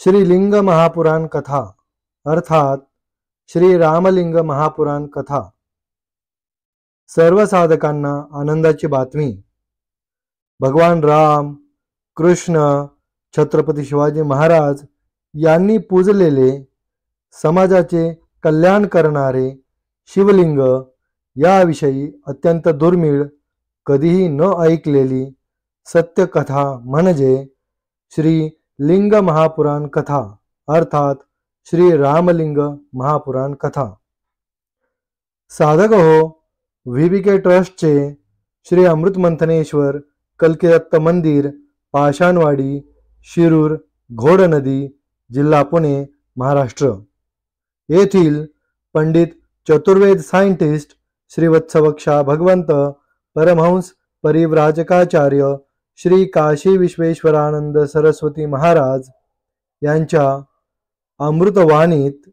श्री लिंग महापुराण कथा अर्थात श्री रामलिंग महापुराण कथा। सर्व साधकांना आनंदाची बातमी। भगवान राम, कृष्ण, छत्रपती शिवाजी महाराज यांनी पूजलेले समाजाचे कल्याण करणारे शिवलिंग याविषयी अत्यंत दुर्मिळ, कधीही न ऐकलेली सत्य कथा म्हणजे श्री लिंग महापुराण कथा अर्थात श्री रामलिंग महापुराण कथा। साधक हो, VBK ट्रस्टचे श्री अमृतमंथनेश्वर कल्किदत्त मंदिर, पाषाणवाडी, शिरूर, घोडनदी, जिल्हा पुणे, महाराष्ट्र येथील पंडित चतुर्वेद सायंटिस्ट श्री वत्सवक्षा भगवंत परमहंस परिव्राजकाचार्य श्री काशी विश्वेश्वरानंद सरस्वती महाराज यांच्या अमृतवाणीत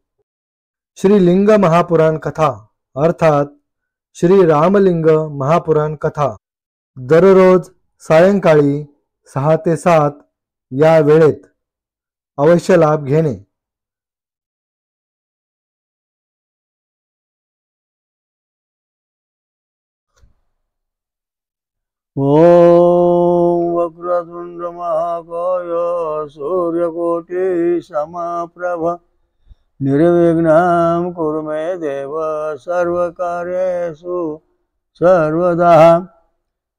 श्री लिंग महापुराण कथा अर्थात श्री रामलिंग महापुराण कथा दररोज सायंकाळी 6 ते 7 या वेळेत अवश्य लाभ घेणे। ओम वक्रतुंड महाकाय सूर्यकोटि समप्रभ निर्विघ्नं कुरु मे देव सर्वकार्येषु सर्वदा।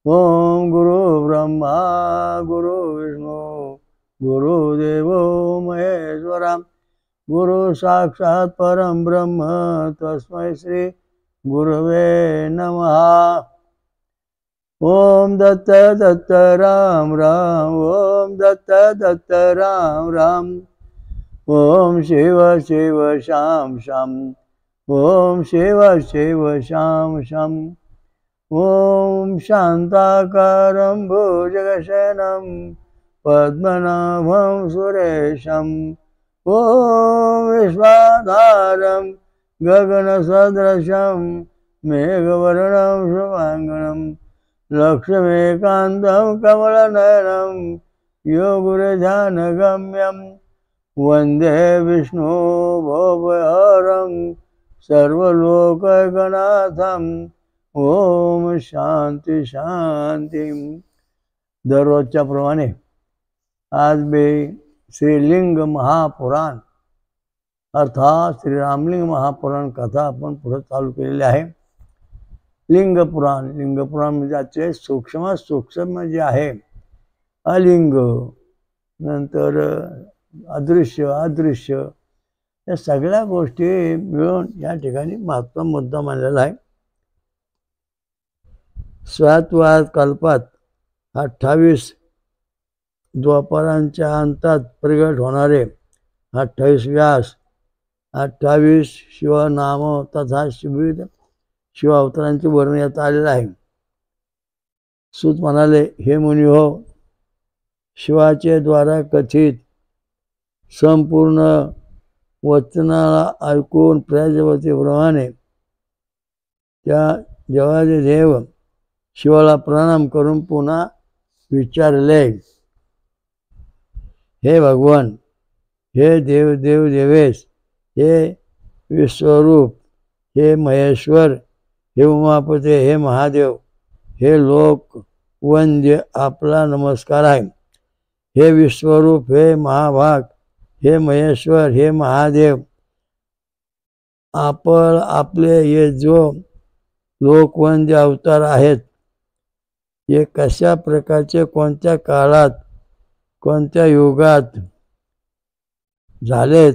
ओम गुरु ब्रह्मा गुरु विष्णु गुरुदेवो महेश्वरा गुरु साक्षात् परं ब्रह्म तस्मै श्री गुरवे नमः। ओम दत्त दत्त राम राम ओम दत्त दत्त राम राम ओम शिव शिव शाम शाम ओम शिव शिव शाम शाम ओम शांताकारं भुजगशयनं पद्मनाभं सुरेशं ओम विश्वाधारं गगनसदृशं मेघवर्णं शुभांगनं लक्ष्मीकान्तं कमलनयनं योगुरध्यानगम्यं वन्दे विष्णु भवहरं सर्वलोकैकनाथं। ओम शांती शांती। दररोजच्या प्रमाणे आज मी श्रीलिंग महापुराण अर्थात श्री रामलिंग महापुराण कथा आपण पुढे चालू केलेली आहे। लिंगपुराण म्हणजे आजचे सूक्ष्म जे आहे अलिंग, नंतर अदृश्य या सगळ्या गोष्टी मिळून या ठिकाणी महत्त्वाचा मुद्दा मानलेला आहे। स्वातवाद कल्पात 28 द्वापारांच्या अंतात प्रगट होणारे 28 व्यास, 28 शिवनाम तथा शिव अवतारांचे वर्णन यात आलेलं आहे। सूत म्हणाले, हे मुनी हो, शिवाचे द्वारा कथित संपूर्ण वचनाला ऐकून प्रजापतीप्रमाणे त्या देवाचे देव शिवाला प्रणाम करून पुन्हा विचारले, हे भगवान, हे देवेश, हे विश्वरूप, हे महेश्वर, हे उमापते, हे महादेव, हे लोक वंद्य, आपला नमस्कार आहे। हे विश्वरूप, हे महाभाग, हे महेश्वर, हे महादेव, आपले हे जो लोकवंद्य अवतार आहेत हे कशा प्रकारचे, कोणत्या काळात, कोणत्या युगात झालेत,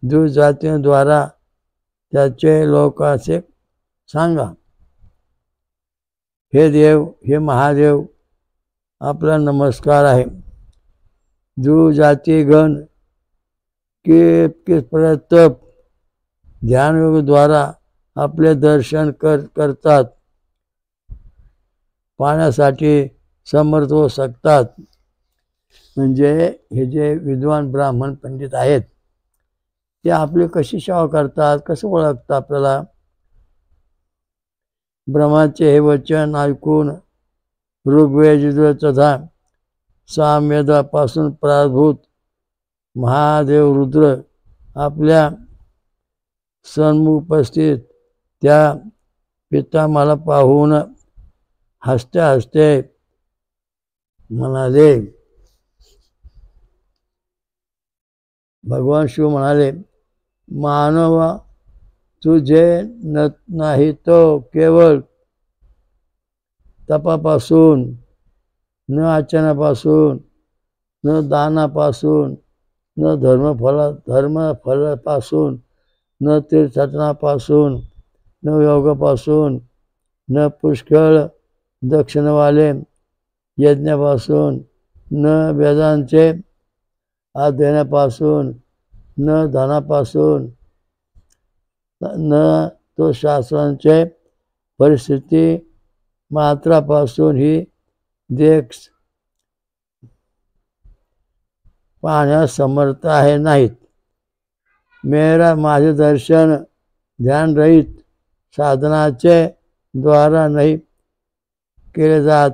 दुजातींद्वारा त्याचे लोकांचे सांगा। हे देव, हे महादेव, आपला नमस्कार आहे। दुजातीगण किस तप ध्यानयोग द्वारा आपले दर्शन करतात, पाहण्यासाठी समर्थ होऊ शकतात। म्हणजे हे जे विद्वान ब्राह्मण पंडित आहेत ते आपली कशी सेवा करतात, कसं ओळखतात आपल्याला। ब्रह्माचे हे वचन ऐकून ऋग्वेद तथा सामवेदापासून प्रारंभूत महादेव रुद्र आपल्या सन्मुख उपस्थित त्या पितामहाला पाहून हसते हसते म्हणाले, भगवान शिव म्हणाले, मानवा तुझे नाही तो केवळ तपापासून, न आचरणापासून, न दानापासून, न धर्मफलापासून, न तीर्थाटनापासून, न योगापासून, न पुष्कळ दक्षिणवाले यज्ञापासून, न वेदांचे अध्ययनापासून, न धनापासून, न तो शास्त्रांचे परिस्थिती मात्रापासून ही देख पाहण्यास समर्थ आहे नाहीत. माझे दर्शन ध्यान रहित साधनाचे द्वारा नाही केले जात.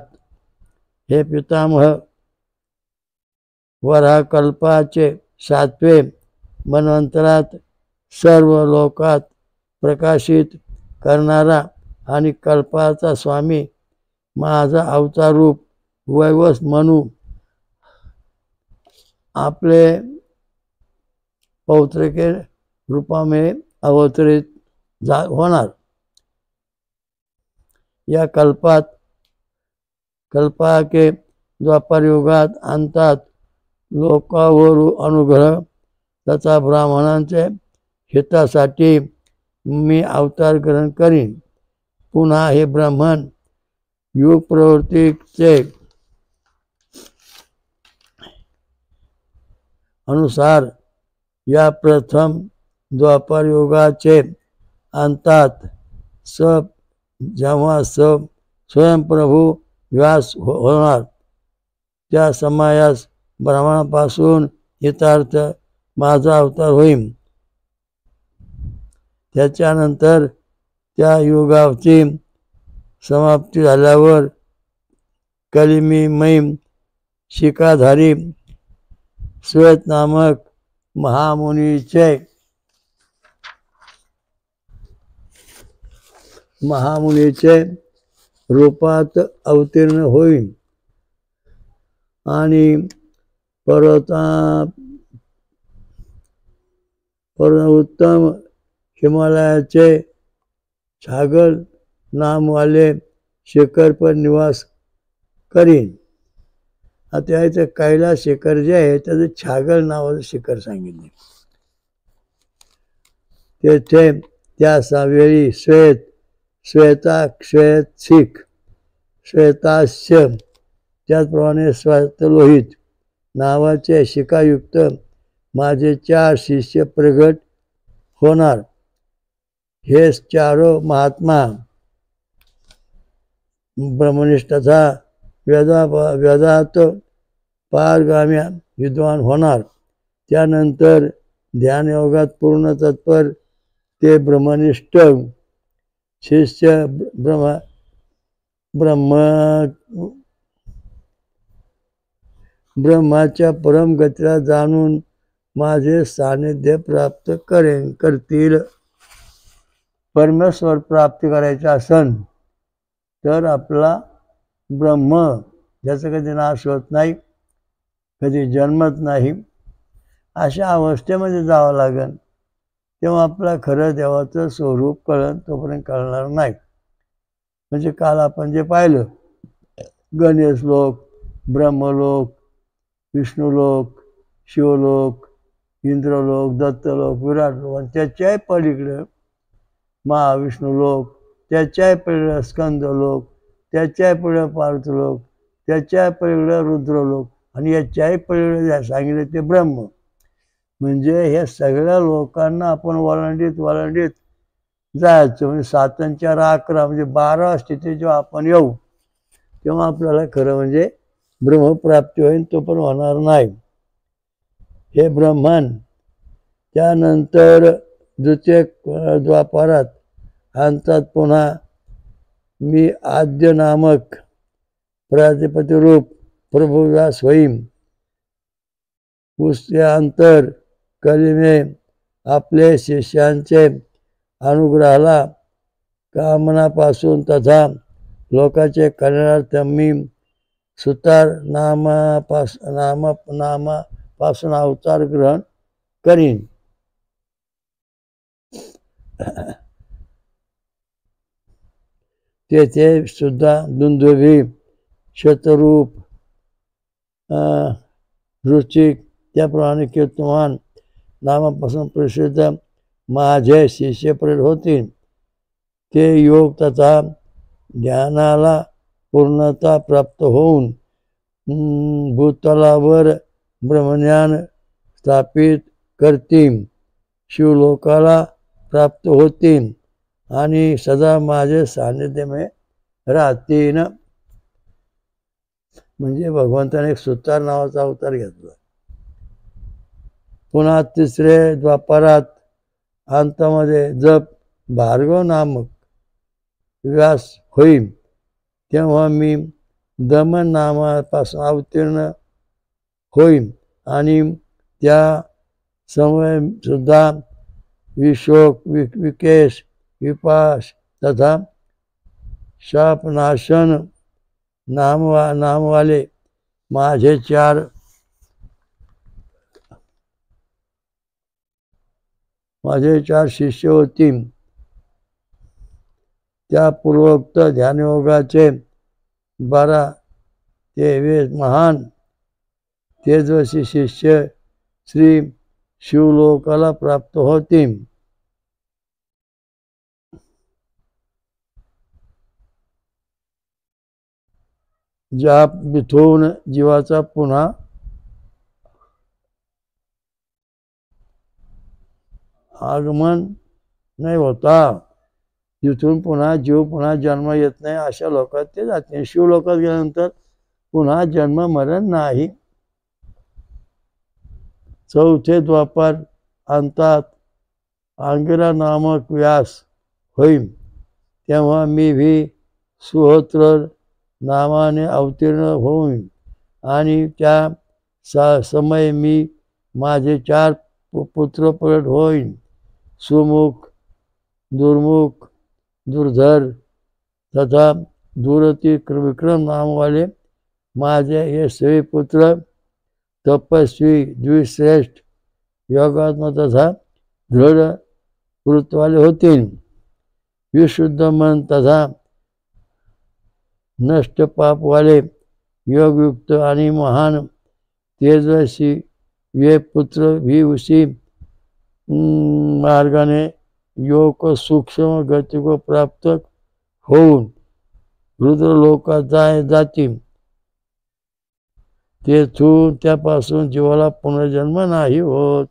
हे पितामह, वराहकल्पाचे 7वे मन्वंतरात सर्व लोकात प्रकाशित करणारा आणि कल्पाचा स्वामी माझा अवतार रूप वैवस म्हणू आपले पौत्रिके रूपाने अवतरित होणार. या कल्पाके द्वापर युगात अंतात लोकावर अनुग्रह तथा ब्राह्मणांचे हितासाठी मी अवतार ग्रहण करीन. पुन्हा हे ब्राह्मण युग प्रवृत्तीचे अनुसार या प्रथम द्वापर युगाचे अंतात जेव्हा स्वयंप्रभू व्यास होणार त्या समयास ब्राह्मणापासून हितार्थ माझा अवतार होईल. त्याच्यानंतर त्या युगाची समाप्ती झाल्यावर कलिमीमयी शिकाधारी श्वेत नामक महामुनीचे रूपात अवतीर्ण होईल आणि उत्तम हिमालयाचे छागल नामवाले शिखर पर निवास करीन. आता याचं कैलास शिखर जे आहे त्याचं छागल नावाचं शिखर सांगितले. तेथे त्या वेळी श्वेतास्य त्याचप्रमाणे श्वेतलोहित नावाचे शिखायुक्त माझे 4 शिष्य प्रगट होणार. हे 4 महात्मा ब्रह्मनिष्ठ तथा वेदात पारगाम्या विद्वान होणार. त्यानंतर ध्यानयोगात पूर्ण तत्पर ते ब्रह्मनिष्ठ शिष्य ब्रह्माच्या परम गतीला जाणून माझे सानिध्य प्राप्त करतील. परमेश्वर प्राप्ती करायची असन तर आपला ब्रह्म ज्याचा कधी नाश होत नाही, कधी जन्मत नाही, अशा अवस्थेमध्ये जावं लागेल. तेव्हा आपला खरं देवाचं स्वरूप कळण, तोपर्यंत कळणार नाही. म्हणजे काल आपण जे पाहिलं, गणेश लोक, ब्रह्मलोक, विष्णुलोक, शिवलोक, इंद्रलोक, दत्तलोक, विराट लोक, आणि त्याच्याही पलीकडे महाविष्णुलोक, त्याच्याही पलीकडे स्कंदलोक, त्याच्याही पलीकडे पार्थलोक, त्याच्याही पलीकडे रुद्रलोक, आणि याच्याही पलीकडे सांगितले ते ब्रह्म. म्हणजे हे सगळ्या लोकांना आपण वलांडीत जायचं. म्हणजे 7 आणि 4 11 म्हणजे 12 स्थिती जेव्हा आपण येऊ तेव्हा आपल्याला खरं म्हणजे ब्रह्मप्राप्ती होईल, तो पण होणार नाही. हे ब्रह्मन त्यानंतर द्वितीय द्वापारात अंतात पुन्हा मी आद्य नामक प्रातिपती रूप प्रभुव्यास होईन. पुष्यांतर करीने आपले शिष्यांचे अनुग्रहाला कामनापासून तथा लोकांचे कल्याणार्थ मी सुतार नामापासून अवतार ग्रहण करीन. तेथे सुद्धा दुंदुभी, शतरूप, रुचिक त्याप्रमाणे कीर्तमान नामापासून प्रसिद्ध माझे शिष्य प्रेरित होतील. ते योग तथा ध्यानाला पूर्णता प्राप्त होऊन भूतलावर ब्रह्मज्ञान स्थापित करतील, शिवलोकाला प्राप्त होतील आणि सदा माझे सान्निध्यमे राहतील. म्हणजे भगवंताने एक सुतार नावाचा अवतार घेतला. पुन्हा तिसरे द्वापारात अंतामध्ये जप भार्गव नामक व्यास होईल, तेव्हा मी दमन नामापासून अवतीर्ण होईल आणि त्या समय सुद्धा विशोक, विकेश, विपाश तथा शापनाशन नामवाले माझे चार शिष्य होतील. त्या पूर्वोक्त ध्यानयोगाचे 12 महान तेजस्वी शिष्य श्री शिवलोकाला प्राप्त होतील. ज्या मिथून जीवाचा पुन्हा आगमन नाही होता, जिथून पुन्हा जीव पुन्हा जन्म येत नाही, अशा लोकात ते जाते. शिवलोकात गेल्यानंतर पुन्हा जन्म मरण नाही. चौथे द्वापार अंतात अंगिरा नामक व्यास होईल, तेव्हा मी भी सुहोत्र नामाने अवतीर्ण होईन आणि त्या समय मी माझे 4 पुत्र प्रगट होईन. सुमुख, दुर्मुख, दुर्धर तथा दुरती विक्रम नामवाले माझे हे 6 पुत्र तपस्वी, द्विश्रेष्ठ, योगात्म तथा दृढ वृत्तवाले होतील. विशुद्ध मन तथा नष्ट पापवाले, योगयुक्त आणि महान तेजस्वी वे पुत्र भी उसी मार्गाने योग सूक्ष्म गती को प्राप्त होऊन रुद्रलोकात जातील. तेथून त्यापासून जीवाला पुनर्जन्म नाही होत.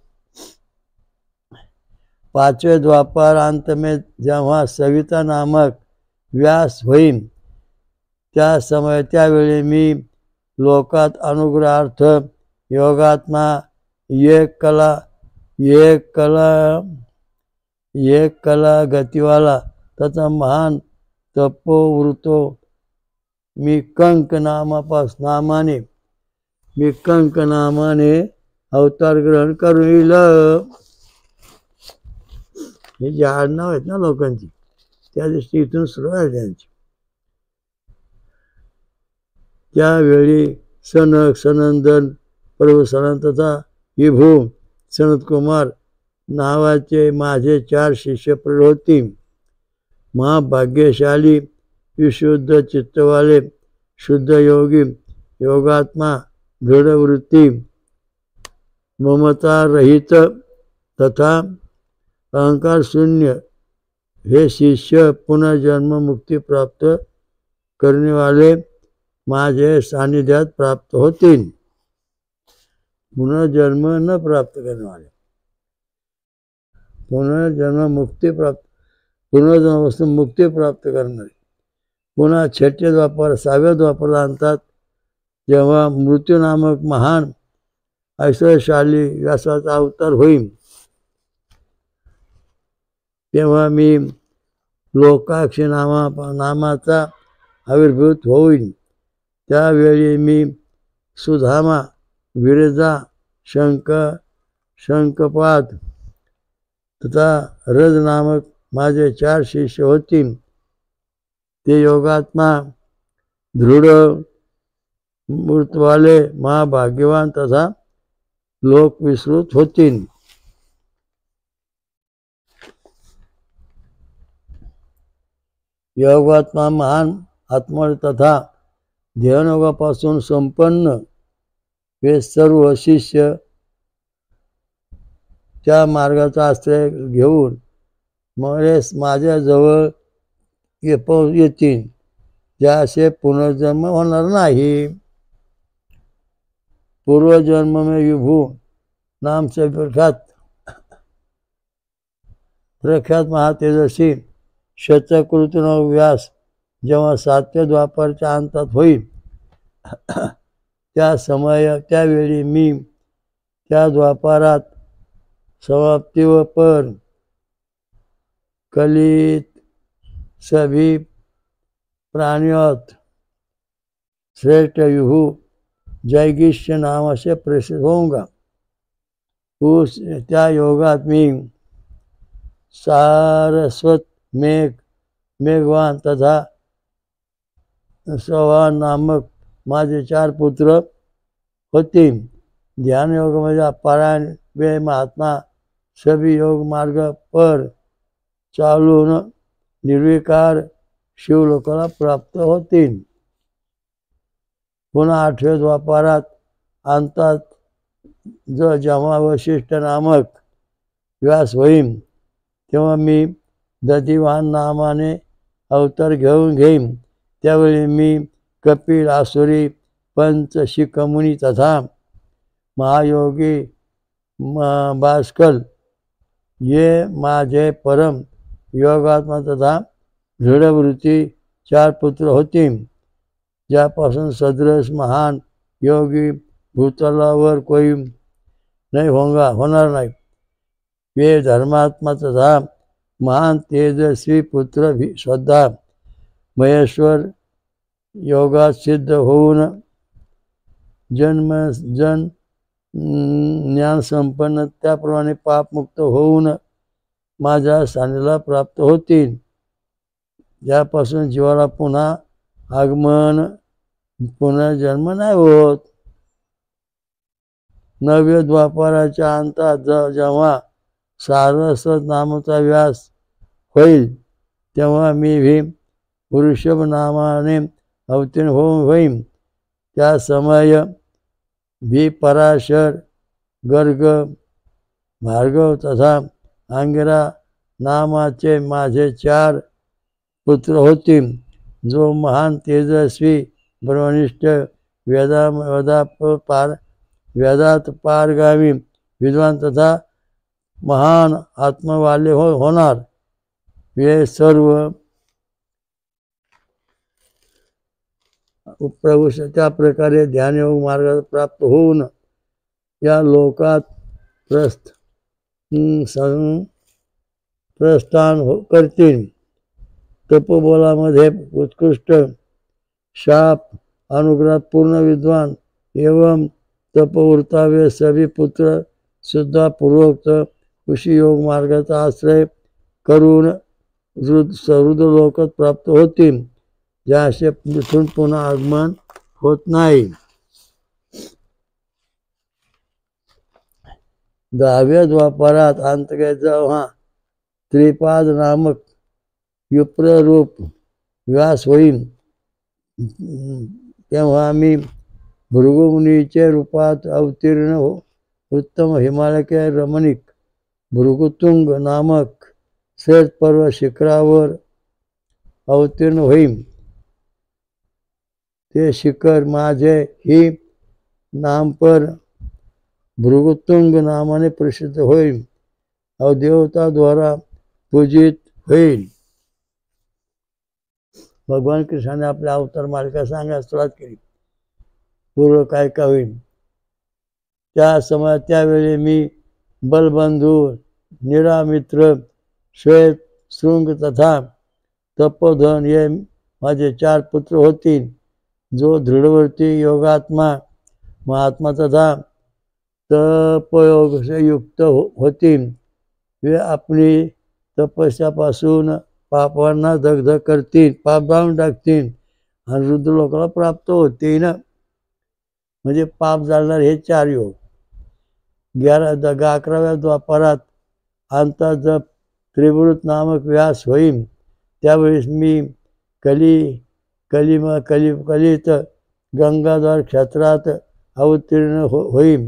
5वें द्वापार अंत में जेव्हा सविता नामक व्यास होईल, त्यावेळी मी लोकात अनुग्रहार्थ योगात्मा एक कला गतिवाला तथा महान तपोवृतो मी कंक नामाने अवतार ग्रहण करील. हे जे आडनाव आहेत ना लोकांची, त्या दृष्टी इथून सुरू आहे त्यांची. त्यावेळी सनक, सनंदन, प्रभू सनंद तथा विभू सनतकुमार नावाचे माझे 4 शिष्य प्रगट होतील. महाभाग्यशाली, विशुद्ध चित्तवाले, शुद्ध योगी, योगात्मा, दृढवृत्ती, ममता रहित तथा अहंकार शून्य हे शिष्य पुनर्जन्म मुक्ती प्राप्त करने वाले माझे सानिध्यात प्राप्त होतील. पुनर्जन्म न प्राप्त करने वाले, पुनर्जन्म मुक्ती प्राप्त, पुनर्जन्मापासून मुक्ती प्राप्त करणारे. पुन्हा 6 द्वापार 6व्या द्वापारांतात जेव्हा मृत्यू नामक महान ऐश्वर्यशाली व्यासाचा अवतार होईल, तेव्हा मी लोकाक्षी नामाचा आविर्भूत होईल. त्यावेळी मी सुधामा, विरजा, शंखपाद तथा रज नामक माझे 4 शिष्य होतील. ते योगात्मा दृढ मूर्तवाले महाभाग्यवान तथा लोक विस्तृत होतील. योगात्मा महान आत्मा तथा ध्यानयोगापासून संपन्न हे सर्व शिष्य त्या मार्गाचा आश्रय घेऊन माझ्याजवळ येतील, ज्यासे पुनर्जन्म होणार नाही. पूर्वजन्म में विभू नाम से प्रख्यात महातेजस्वी शतकृतन व्यास जेव्हा 7व्या द्वापारच्या अंतात होईल, त्यावेळी मी त्या द्वापारात समाप्ति व पर कलित सभी प्राणियों श्रेष्ठ विभू जैगिष्य नाम से प्रसिद्ध होऊंगा. त्या योगात मी सारस्वत मेघवान तथा सवान नामक माझे 4 पुत्र होतील. ध्यान योगामध्ये पारायण वे महात्मा सभी योग मार्ग पर चालून निर्विकार शिवलोकाला प्राप्त होतील. पुन्हा 8व्या द्वापारात अंतात जेव्हा वशिष्ठ नामक व्यास होईन, तेव्हा मी दधिवान नामाने अवतार घेईन. त्यावेळी मी कपिल, आसुरी, पंच, शिखमुनी तथा महायोगी भास्कर ये माझे परम योगात्मा तथा दृढवृत्ती 4 पुत्र होतील, ज्यापासून सदृश महान योगी भूतलावर कोई नहीं होणार नाही. वे धर्मात्मा तथा महान तेजस्वी पुत्र भी स्वतः महेश्वर योगात सिद्ध होऊन जन ज्ञान संपन्न त्याप्रमाणे पापमुक्त होऊन माझ्या सान्निध्याला प्राप्त होतील, ज्यापासून जीवाला पुन्हा आगमन पुनर्जन्म नाही होत. 9व्या द्वापाराच्या अंतात जेव्हा सारस्वत नामाचा व्यास होईल, तेव्हा मी भी वृषभ नामाने अवतीर्ण होईन. त्या समय भी पराशर, गर्ग, भार्गव तथा अंगिरा नामाचे माझे 4 पुत्र होतील, जो महान तेजस्वी ब्रह्मनिष्ठ वेदात पारगामी विद्वान तथा महान आत्मवाले होणार. वे सर्व प्रभू त्या प्रकारे ध्यानयोग मार्गात प्राप्त होऊन या लोकात प्रस्थान करतील. तपोबलामध्ये उत्कृष्ट, शाप अनुग्रह पूर्ण विद्वान एवं तपवृत्ता वे सभी पुत्र सुद्धा पूर्वोक्त ऋषी योग मार्गाचा आश्रय करून सर्व लोकात प्राप्त होतील, ज्याचे तिथून पुन्हा आगमन होत नाही. 10व्या द्वापारात अंतर्गत जेव्हा त्रिपाद नामक विप्ररूप व्यास होईल, तेव्हा मी भृगुमुनीचे रूपात अवतीर्ण उत्तम हिमालय रमणीक भृगुतुंग नामक श्वेत पर्वत शिखरावर अवतीर्ण होईल. ते शिखर माझे ही नामपर भृगुतुंग नामाने प्रसिद्ध होईल, देवता द्वारा पूजित होईल. भगवान कृष्णाने आपल्या अवतार मालिका सांगायला सुरुवात केली. पूर्व काय काय होईल त्या समयात. त्यावेळी मी बलबंधू, निरामित्र, श्वेत शृंग तथा तपोधन हे माझे 4 पुत्र होतील, जो दृढवर्ती योगात्मा महात्मा तथा तपयोग से युक्त होतील, वे आपली तपस्यापासून पापांना दग्ध करतील, पाप जाळून टाकतील आणि रुद्रलोकाला प्राप्त होतील. म्हणजे पाप जाळणार हे 4 योग. 11व्या द्वापारात अंता जप त्रिवृत नामक व्यास होईन, त्यावेळेस मी कलित गंगाधर क्षेत्रात अवतीर्ण होईन.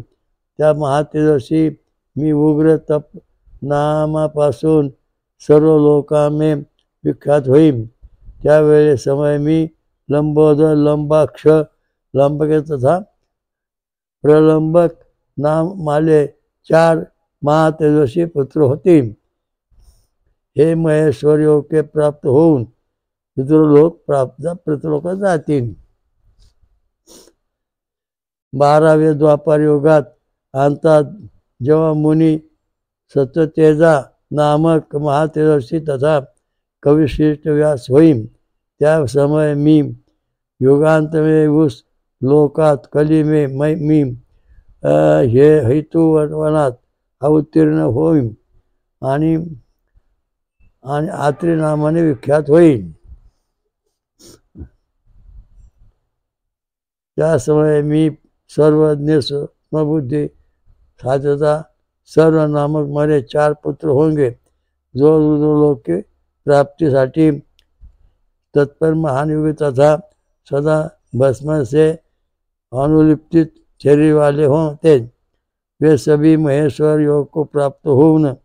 त्या महातेजस्वी मी उग्र तप नामापासून सर्व लोकांमे विख्यात होईन. त्यावेळेस समय मी लंबोदर, लंबाक्ष, लंबके तथा प्रलंबक नाम माले 4 महातेजस्वी पुत्र होतील. हे महेश्वर योग के प्राप्त होऊन पितृलोक प्राप्त पितृलोकात जातील. 12व्या द्वापार युगात अंतात जेव्हा मुनी सत्यतेजा नामक महातेजस्वी तथा कविश्रेष्ठ व्यास होईन, त्या समय मी युगांत में उस लोकात कली में मी हे हेतुवनात अवतीर्ण होईन आणि आत्री नामाने विख्यात होईन. त्या समय मी सर्वज्ञ समबुद्धी साधता सर्व नामक मेरे 4 पुत्र होंगे, जो रुद्रलोक के प्राप्तिसाठी तत्पर महान योगी तथा सदा भस्म से अनुलिप्तित शरीर वाले होते. वे सभी महेश्वर योग को प्राप्त होऊन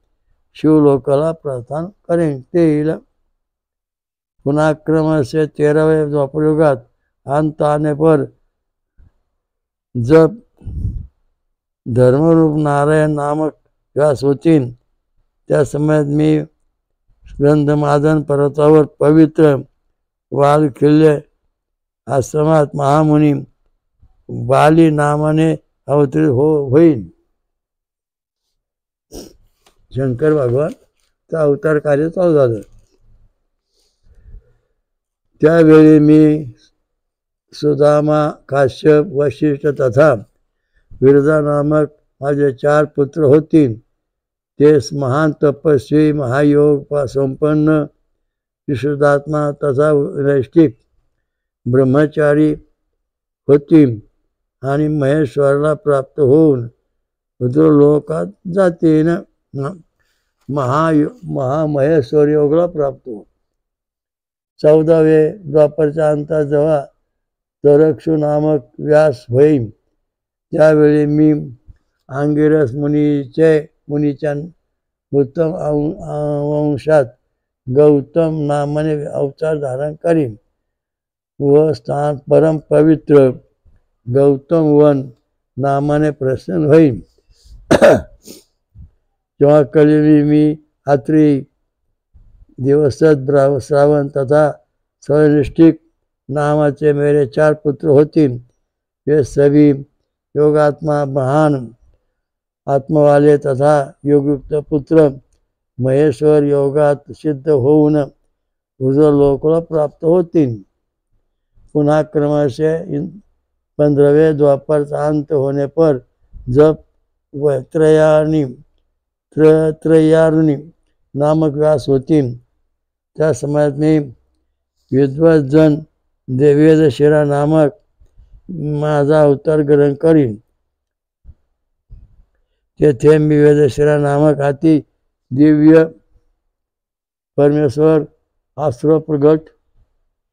शिवलोकाला प्रस्थान करेंगे. पुनः क्रम से 13वें द्वापर युगात अंत आने पर जब धर्मरूप नारायण नामक व्यास होतील, त्या समयात मी गंधमादन पर्वतावर पवित्र वालखिल्य आश्रमात महामुनी बाली नामाने अवतरित होईल. शंकर भगवानचा अवतार कार्य चालू झालं. त्यावेळी मी सुदामा, काश्यप, वशिष्ठ तथा विरजा नामक माझे 4 पुत्र होतील. ते महान तपस्वी, महायोग संपन्न, विशुद्धात्मा तथा नैष्ठिक ब्रह्मचारी होतील आणि महेश्वराला प्राप्त होऊन रुद्रलोकात जातील. महामहेश्वर योगाला प्राप्त हो. 14वे द्वापरच्या अंतात जेव्हा तरक्षु नामक व्यास होईल, त्यावेळी मी अंगिरस मुनीच्या उत्तम वंशात गौतम नामाने अवतार धारण करीन व स्थान परम पवित्र गौतम वन नामाने प्रसन्न होईल. जेव्हा कलियुगी मी आत्री दिवसत श्रावण तथा स्वनिष्ठिक नामाचे मेरे 4 पुत्र होतील. वे सभी योगात्मा महान आत्मवाले तथा योगयुक्त पुत्र महेश्वर योगात सिद्ध होऊन रुद्रलोकाला प्राप्त होतील. पुनः क्रमशः 15वें द्वापरचा अंत होने पर जब वह त्रयारुणी नामक व्यास होतील, त्या समयात मी विद्वज्जन वेदशिरा नामक माझा अवतार ग्रहण करीन. तेथे मी वेदशिरा नामक अति दिव्य परमेश्वर आश्रय प्रगट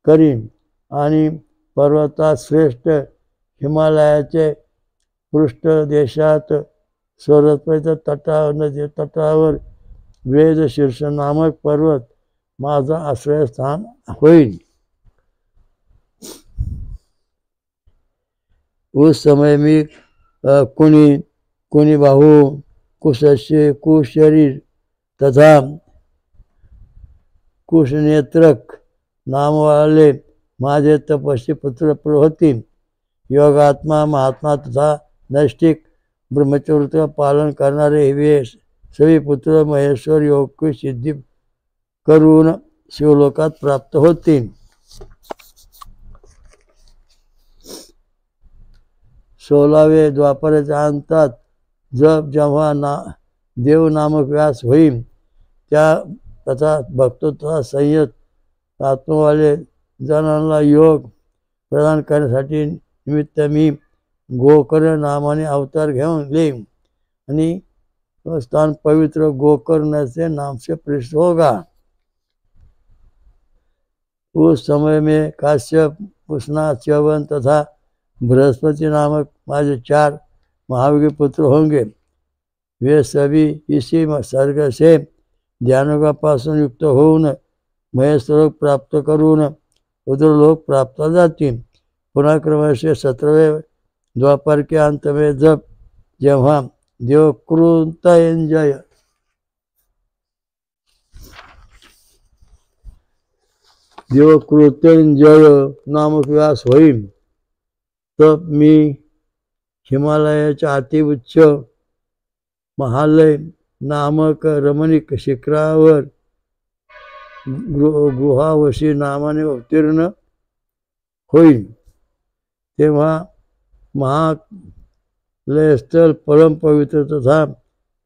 करीन आणि पर्वतात श्रेष्ठ हिमालयाचे पृष्ठ देशात सरस्वतीच्या तटावर वेदशीर्ष नामक पर्वत माझा आश्रयस्थान होईल. उस समय मी कुनी बाहु, कुशस्य, कुशरीर तथा कुशनेत्रक नाम वाले माझे तपस्वी पुत्र होतील. योगात्मा, महात्मा तथा नैष्ठिक ब्रह्मचर्य का पालन करणारे वे सभी पुत्र महेश्वर योग की सिद्धी करून शिवलोकात प्राप्त होतील. 16वे द्वापराच्या अंतात जप जेव्हा देव नामक व्यास होईल त्या तथा भक्तो तथा संयत आत्मवाले जणांना योग प्रदान करण्यासाठी निमित्त मी गोकर्ण नामाने अवतार घेऊन येईन आणि स्थान पवित्र गोकर्ण से नाम से प्रसिद्ध होगा। उस समय में काश्यप, पुष्णा, च्यवन तथा बृहस्पति नामक माझे 4 महायोगी पुत्र होंगे। वे सभी इसी सर्ग से ध्यानोगापासून युक्त होऊन महेशलोक प्राप्त करून उदरलोक प्राप्त जातील। पुन्हा क्रमशः 17वें द्वापर के अंत में जब जेव्हा देवकृतंजय नामक व्यास होईल तब मी हिमालयाच्या अति उच्च महालय नामक रमणीक शिखरावर गुहावशी नामाने अवतीर्ण होईल। तेव्हा महालयस्थल परम पवित्र तथा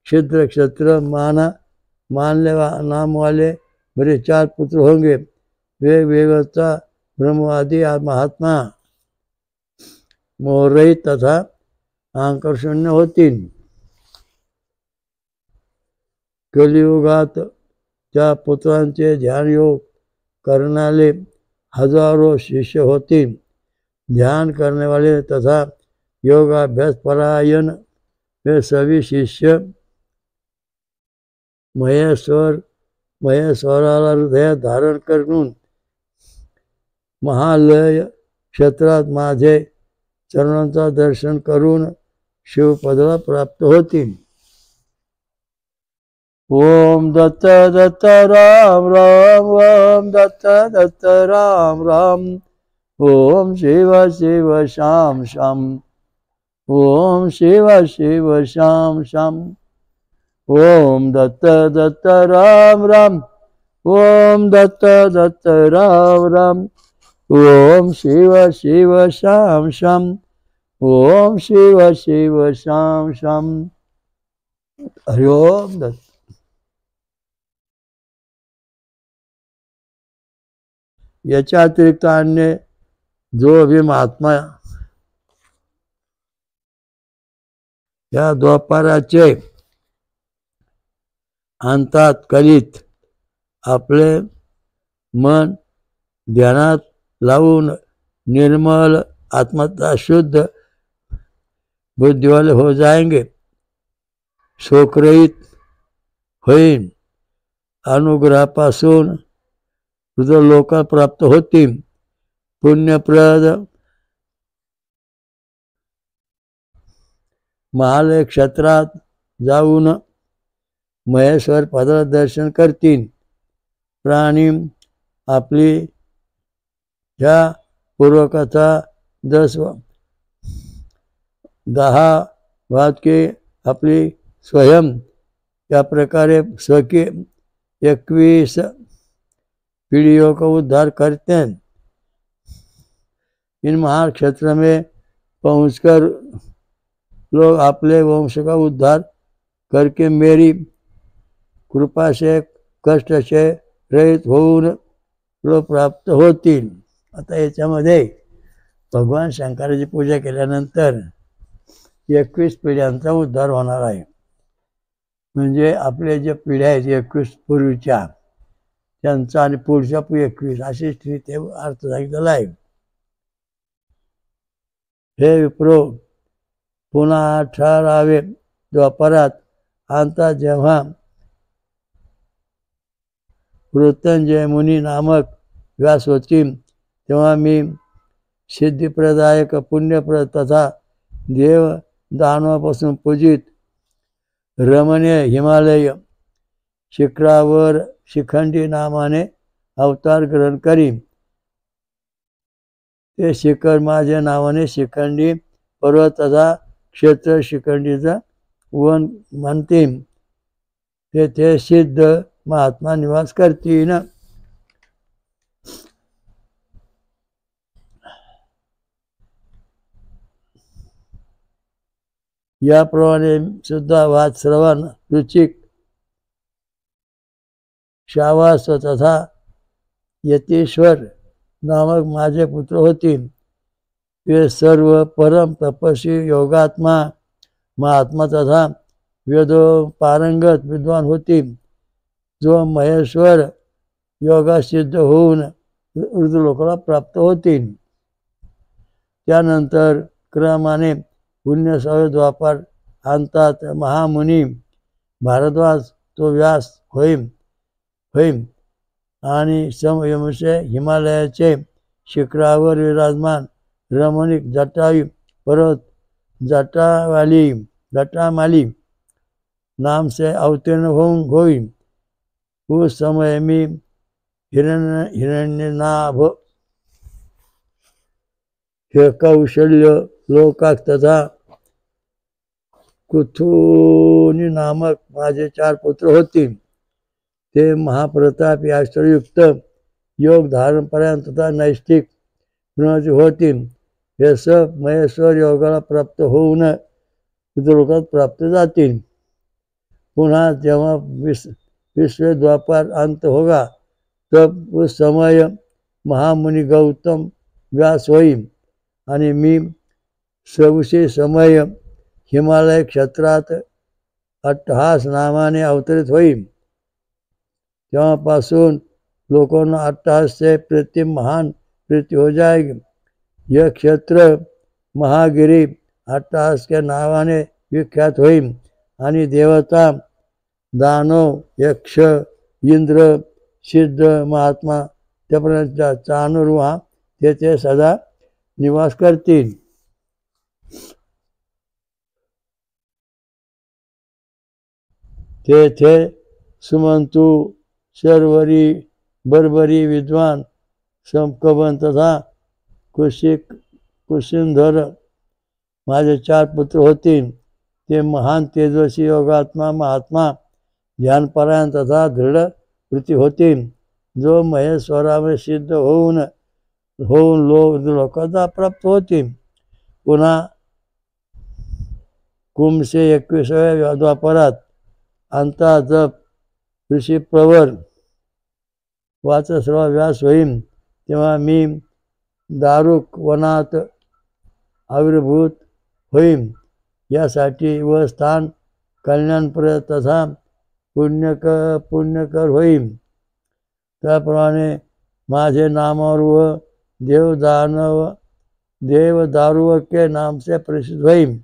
क्षिद्र क्षत्र मानले नाम वाले मेरे 4 पुत्र होंगे। वे वेगवता ब्रह्मवादी महात्मा मोहरहित तथा आकर्षण्य होतील। कलियुगात त्या पुत्रांचे ध्यानयोग करणारे हजारों शिष्य होतील। ध्यान करने वाले तथा योगाभ्यास परायण वे सभी शिष्य महेश्वराला हृदयात धारण करून महालय क्षेत्रात माझे चरणांचा दर्शन करून शिवपदाला प्राप्त होतील। ओम दत्त दत्त राम राम ओम दत्त दत्त राम राम ओम शिव शिव श्याम श्याम ओम शिव शिव श्याम श्याम ओम दत्त दत्त राम राम ओम दत्त दत्त राम राम ओम शिव शिव श्याम श्याम ओम शिव शिव श्याम श्याम। हरि ओम दत्त। याच्या अतिरिक्त अन्य जो भी महात्मा या द्वापाराचे अंतात करीत आपले मन ध्यानात लावून निर्मल आत्मता शुद्ध बुद्धिवाले हो जाएंगे, शोकरहित होईल, अनुग्रहापासून रुद्रलोक प्राप्त होतील। पुण्यप्रद महालय क्षेत्रात जाऊन महेश्वर पदाला दर्शन करतील। प्राणी आपली ह्या पूर्वकथा 10 वाक्ये आपली स्वयं या प्रकारे स्वकी 21 पीढ़ियों का उद्धार करते हैं। इन महान क्षेत्र में पहुंचकर लोग अपने वंश का उद्धार करके मेरी कृपा से कष्ट से रहित होऊन लोक प्राप्त होतील। आता याच्यामध्ये भगवान शंकराची पूजा केल्यानंतर 21 पिढ्यांचा उद्धार होणार आहे। म्हणजे आपले जे पिढ्या आहेत 21 पूर्वीच्या त्यांचा आणि पुढच्या 21 अशी स्थिती अर्थ सांगितलेला आहे। हे विप्रो पुन्हा 18व्या द्वापरात अंतात जेव्हा कृतंजय मुनी नामक व्यास होतील तेव्हा मी सिद्धिप्रदायक पुण्यप्रद तथा देव दानवापासून पूजित रमणीय हिमालय शिखरावर शिखंडी नामाने अवतार ग्रहण करीन। ते शिखर माझ्या नावाने शिखंडी पर्वत तथा क्षेत्र शिखंडीचा वन म्हणतील। तेथे सिद्ध महात्मा निवास करतील। याप्रमाणे सुद्धा वात्स्रवन, रुचिक, श्रावास तथा यतीश्वर नामक माझे पुत्र होतील. ते सर्व परम तपस्वी, योगात्मा, महात्मा तथा वेदो पारंगत विद्वान होतील. जो महेश्वर योगासिद्ध होऊन रुद्रलोकाला प्राप्त होतील. त्यानंतर क्रमाने 19व्या द्वापार अंतात महामुनी भारद्वाज तो व्यास होईल आणि समयमसे हिमालयाचे शिखरावर विराजमान रमणीक जटायू पर्वत जटामाली नाम से अवतीर्ण होईल. उस समय मी हिरण्यनाभ हे कौशल्य लोकाक तथा कुथुनी नामक माझे 4 पुत्र होतील. ते महाप्रतापी आश्चर्ययुक्त योग धारण पर्यंत तथा नैष्ठिक गुणाचे होतील. हे सब महेश्वर योगाला प्राप्त होऊन रुद्रलोकात प्राप्त जातील. पुन्हा जेव्हा 20वें द्वापार अंत होगा तब उस समय महामुनि गौतम व्यास होईल आणि मी उसी समय हिमालय क्षेत्रात अट्टहास नामाने अवतरित होईल. तेव्हापासून लोगों को अट्टहास से प्रति महान प्रीति हो जाएगी. यह क्षेत्र महागिरी अट्टहास के नावाने विख्यात होईल आणि देवता, दानव, यक्ष, इंद्र, सिद्ध, महात्मा त्यापर्यंत चाणूर तेथे सदा निवास करतील. तेथे सुमंतू, शर्वरी, बर्बरी, विद्वान, संकवन तथा कुशिंधर माझे 4 पुत्र होतील. ते महान तेजस्वी योगात्मा, महात्मा, ध्यानपरायण तथा दृढ वृत्ती होतील. जो महेश्वरामध्ये सिद्ध होऊन लोकांना प्राप्त होतील. पुन्हा कुंभसे 21व्या द्वापरात अंता जप ऋषी प्रवर वाचस्रवा व्यास होईल. तेव्हा मी दारुक वनात आविर्भूत होईल. यासाठी व स्थान कल्याणप्रद तथा पुण्यकर होईल. त्याप्रमाणे माझे नामावर व देवदारुके नाम से प्रसिद्ध होईल.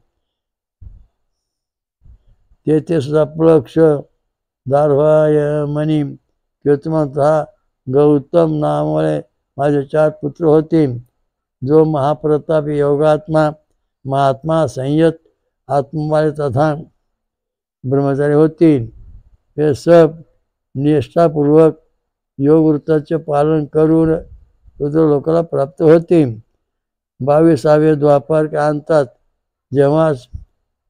तेथे सुद्धा प्लक्ष, दार्वायमणी, केतुमान तथा गौतम नामामुळे माझे 4 पुत्र होतील. जो महाप्रतापी योगात्मा, महात्मा, संयत आत्मवाले तथा ब्रह्मचारी होतील. हे सब निष्ठापूर्वक योगवृत्ताचे पालन करून रुद्रलोकाला प्राप्त होतील. 22व्या द्वापार के अंतात जेव्हा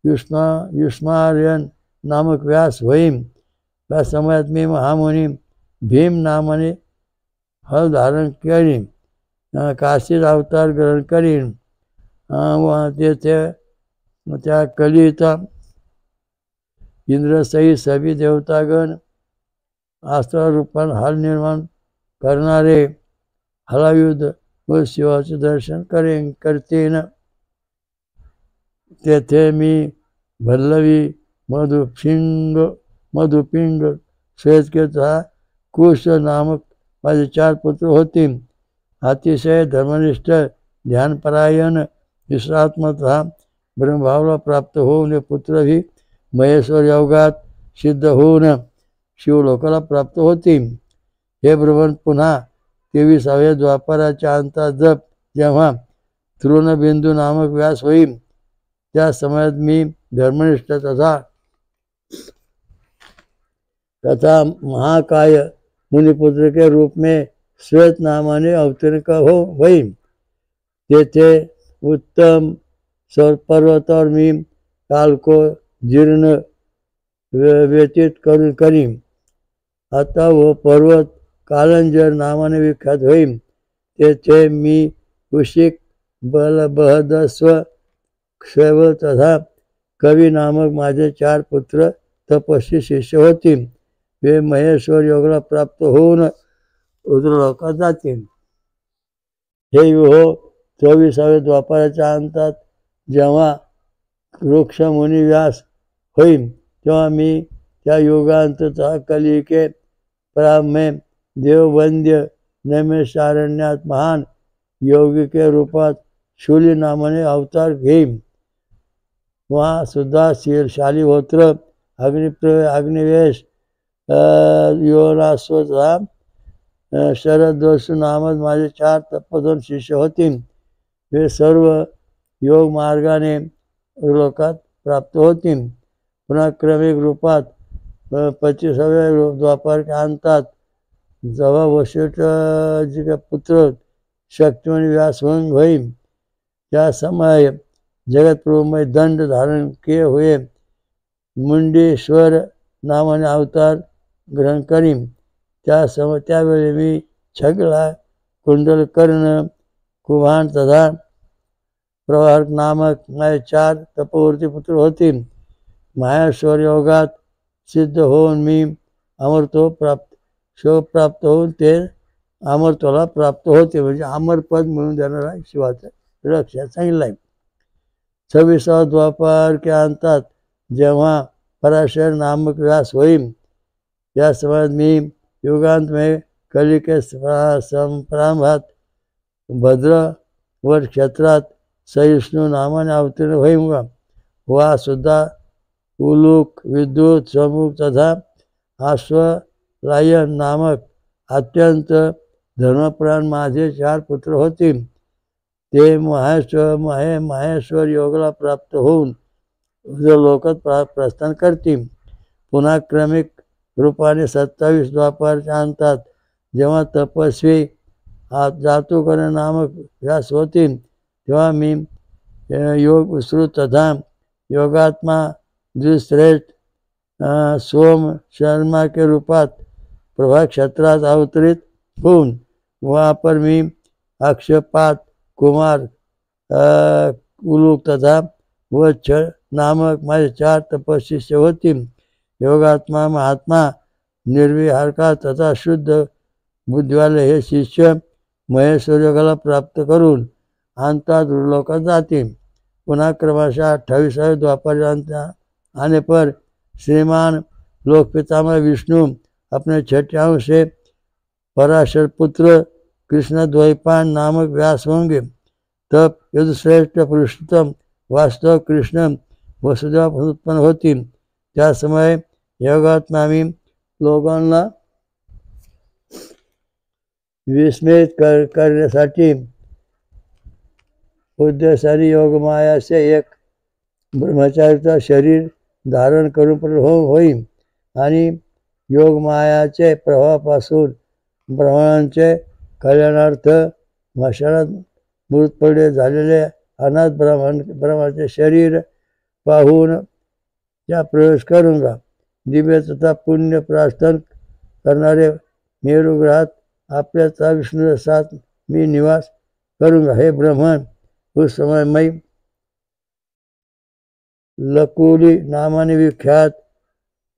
युष्मार्यन नामक व्यास होईल त्या समयात मी महामुनी भीम नामाने हल धारण करीन, काशीत अवतार ग्रहण करीन. तेथे त्या कलियुगात इंद्रसहित सभी देवतागण अस्त्ररूपान हल निर्माण करणारे हलायुध व शिवाचे दर्शन करतीन. तेथे मी भल्लवी, मधुपिंग, श्वेतकेतु तथा कुश नामक माझे 4 पुत्र होतील. अतिशय धर्मनिष्ठ, ध्यानपरायण, विश्रात्म तथा ब्रह्मभावला प्राप्त होऊन पुत्र ही महेश्वर योगात सिद्ध होऊन शिवलोकाला प्राप्त होतील. हे ब्रह्मन पुन्हा 23व्या द्वापाराच्या अंतात जप जेव्हा तृणबिंदू नामक व्यास होईल त्या समयात मी धर्मनिष्ठ तथा महाकाय मुनिपुत्र के रूप में श्वेत नामाने अवतीर्ण होईल. तेथे उत्तम पर्वत और मी काल को जीर्ण व्यतीत करीन. आता वो पर्वत कालंजर नामाने विख्यात होईल. तेथे मी कुशिक, बहदस्व, क्षैवल तथा कवी नामक माझे 4 पुत्र तपस्वी शिष्य होतील. हे महेश्वर योगाला प्राप्त होऊन रुद्रलोकात जातील. हे हो 24व्या द्वापाराच्या अंतात जेव्हा वृक्षमुनी व्यास होईल तेव्हा मी त्या युगांतचा कलिके प्रामे देववंद्य नैमिषारण्यात महान योगिके रूपात शूली नामाने अवतार घेईन. वहाँ सुद्धा शालिहोत्र अग्निवेश योनाश्वतधा शरदोषु नामक माझे 4 तपस्वी शिष्य होतील. हे सर्व योग मार्गाने लोकात प्राप्त होतील. पुन्हा क्रमिक रूपात 25व्या द्वापार अंतात जेव्हा वशिष्ठजी पुत्र शक्तिमणी व्यास होईल त्या समय जगतप्रभुमय दंड धारण किए हुए मुंडीश्वर नामाने अवतार ग्रहण करीन. त्यावेळी मी छगला कुंडलकर्ण कुभान तथा प्रवाहक नामक माझे 4 तपोवर्ती पुत्र होतील. माहेश्वर योगात सिद्ध होऊन मी प्राप्त होऊन ते अमरत्वाला प्राप्त होते. म्हणजे अमरपद म्हणून देणारा शिवाचा लक्षात सांगितलं आहे. 26व्या द्वापार के अंतात जेव्हा पराशर नामक व्यास होईल या समयात मी युगांत में कली के संप्रांभात भद्र व क्षेत्रात सहिष्णु नामाने अवतीर्ण होईंगा. वह सुद्धा उलूक विद्युत समुख तथा आश्वलायन नामक अत्यंत धर्मप्राण माझे 4 पुत्र होतील. ते माहेश्वर योगाला प्राप्त होऊन लोकात प्रस्थान करतील. पुन्हा क्रमिक रूपाने 27 द्वापारच्या अंतात जेव्हा तपस्वी जातुकर्ण नामक व्यास होतील तेव्हा मी योग विस्तृत तथा योगात्मा द्विश्रेष्ठ सोम शर्मा के रूपात प्रभा क्षेत्रात अवतरित होऊन वहाँ पर मी अक्षपात कुमार उलूक तथा वच्छ नामक माझे 4 तपशिष्य होतील. योगात्मा महात्मा निर्विहारका तथा शुद्ध बुद्धिवाले हे शिष्य महेश्वर योगाला प्राप्त करून अंतात लोकात जातील. पुन्हा क्रमशः 28व्या द्वापार आने पर श्रीमान लोकपितामह विष्णु अपने 6 अंश से पराशर पुत्र कृष्ण द्वैपायन नामक व्यास होंगे. तब यदुश्रेष्ठ पुरुषोत्तम वास्तव कृष्ण वसुदेव उत्पन्न होतील. त्या समय योगात्मा मी लोकांना विस्मित करण्यासाठी उद्देशाने योगमाया से एक ब्रह्मचारीचा शरीर धारण करून होईल आणि योगमायाचे प्रभावापासून ब्राह्मणांचे कल्याणार्थ मशालात मृतपडे झालेले अनाथ ब्राह्मणाचे शरीर पाहून त्या प्रवेश करूंगा. दिव्य तथा पुण्य प्रार्थना करणारे मेरुग्रहात आपल्याचा विष्णू साथ मी निवास करूंगा. हे ब्रह्मन उस समय मैं लकुली नामाने विख्यात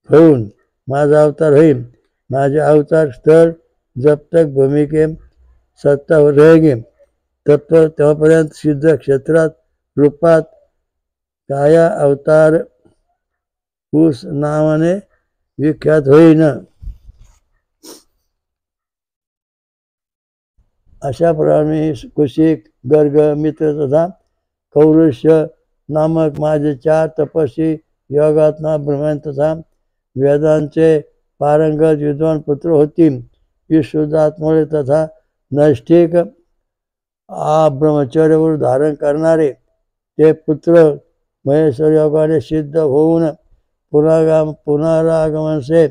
होऊन माझा अवतार होईल. माझे अवतार स्थळ जब तक भूमि के सत्ता रहेगी तेव्हापर्यंत सिद्ध क्षेत्रात रूपात काया अवतार उस नावाने विख्यात होईन. अशा प्रमाणे कुशिक गर्ग मित्र तथा कौरुष्य नामक माझे 4 तपस्वी योगात्मा ब्रह्मन तथा वेदांचे पारंगत विद्वान पुत्र होतील. विशुद्धात्मुळे तथा नैष्ठिक ब्रह्मचर्यावर धारण करणारे ते पुत्र महेश्वर योगाने सिद्ध होऊन पुनरागमन से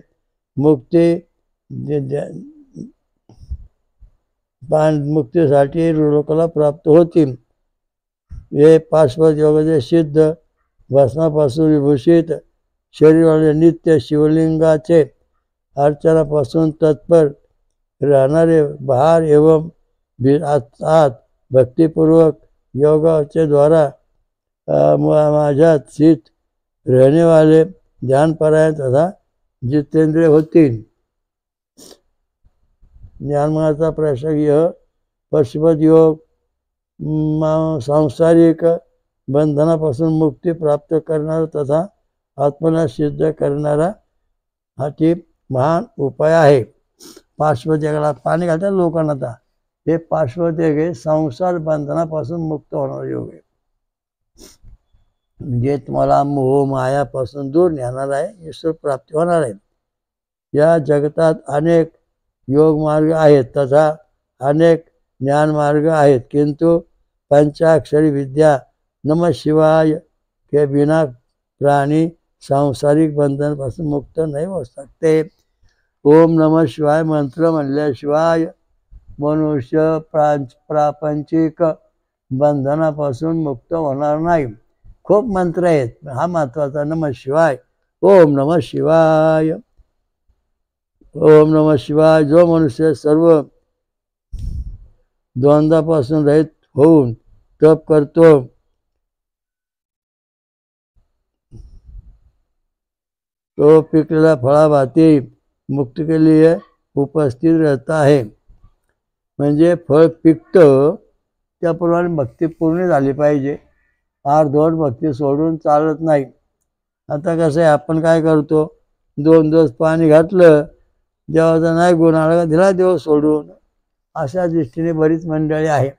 मुक्तीसाठी लोकाला प्राप्त होतील. हे पाशवत योगाचे सिद्ध भस्मापासून विभूषित शरीरवाले नित्य शिवलिंगाचे अर्चनापासून तत्पर राहणारे बाहर एवं आत भक्तिपूर्वक योगाचे द्वारा माझ्यात स्थित रहने वाले ध्यानपरायण तथा जितेंद्रिय होतील. ज्ञानमार्गाचा प्रवेशक यह पशुपत योग सांसारिक बंधनापासून मुक्ती प्राप्त करणारा तथा आत्मना सिद्ध करणारा हा ती महान उपाय आहे. पाशुपत योगाला पाणी घालतात लोकांना. आता हे पाशुपत योग हे संसार बंधनापासून मुक्त होणारा योग आहे. म्हणजे तुम्हाला मोह मायापासून दूर नेणार आहे, ईश्वर प्राप्ती होणार आहे. या जगतात अनेक योग मार्ग आहेत तथा अनेक ज्ञान मार्ग आहेत, किंतु पंचाक्षरी विद्या नमः शिवाय के बिना प्राणी सांसारिक बंधनापासून मुक्त नाही होऊ शकते. ओम नमः शिवाय मंत्र म्हणल्याशिवाय मनुष्य प्रापंचिक बंधनापासून मुक्त होणार नाही. खूप मंत्र आहेत, हा महत्वाचा नमः शिवाय. ओम नमः शिवाय. ओम नमः शिवाय. जो मनुष्य सर्व द्वंद्वापासून रहित होऊन तप करतो, तो पिकलेला फळाभाती मुक्ती के लिए उपस्थित रहता है. म्हणजे फळ पिकतं त्याप्रमाणे भक्ती पूर्ण झाली पाहिजे. अर्धवट भक्ती सोडून चालत नाही. आता कसं आहे, आपण काय करतो, 2 दिवस पाणी घातलं, देवाचा नाही गुण आला का दिला देव सोडून. अशा दृष्टीने बरीच मंडळी आहे.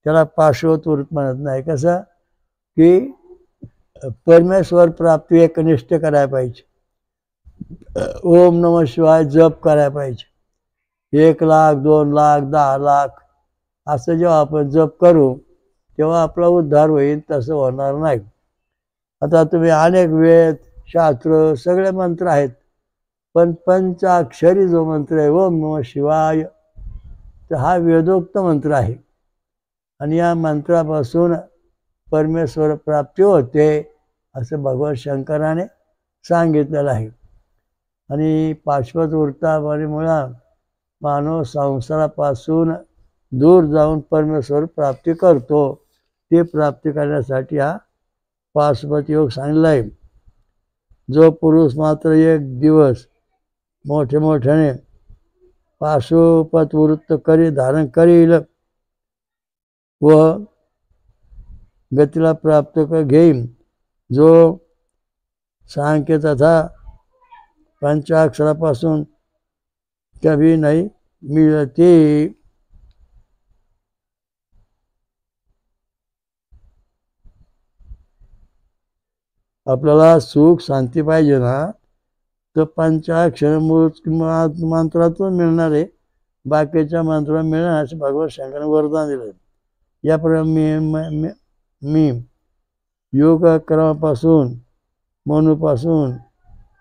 त्याला पाशवत वृत्त म्हणत नाही. कसं की परमेश्वर प्राप्ती एकनिष्ठ करायला पाहिजे. ओम नमः शिवाय जप करायला पाहिजे. 1 लाख 2 लाख 10 लाख असं जेव्हा आपण जप करू तेव्हा आपला उद्धार होईल. तसं होणार नाही. आता तुम्ही अनेक वेद शास्त्र सगळे मंत्र आहेत, पण पंचाक्षरी जो मंत्र आहे ओम नमः शिवाय, तर हा वेदोक्त मंत्र आहे. आणि या मंत्रापासून परमेश्वर प्राप्ती होते असं भगवान शंकराने सांगितलेलं आहे. आणि पाशवत वृत्तामुळे मानव संसारापासून दूर जाऊन परमेश्वर प्राप्ती करतो. ते प्राप्ती करण्यासाठी हा पाशुपत योग सांगितला आहे. जो पुरुष मात्र 1 दिवस मोठ्याने पाशुपत वृत्त धारण करील व गतीला प्राप्त घेईल, जो सांख्य तथा पंचाक्षरापासून कभी नाही मिळते. आपल्याला सुख शांती पाहिजे ना, तर पंचाक्षर मंत्रातून मिळणार आहे. बाकीच्या मंत्राला मिळणार असं भगवान शंकराने वरदान दिलं. याप्रमाणे मी योग क्रमापासून मनुपासून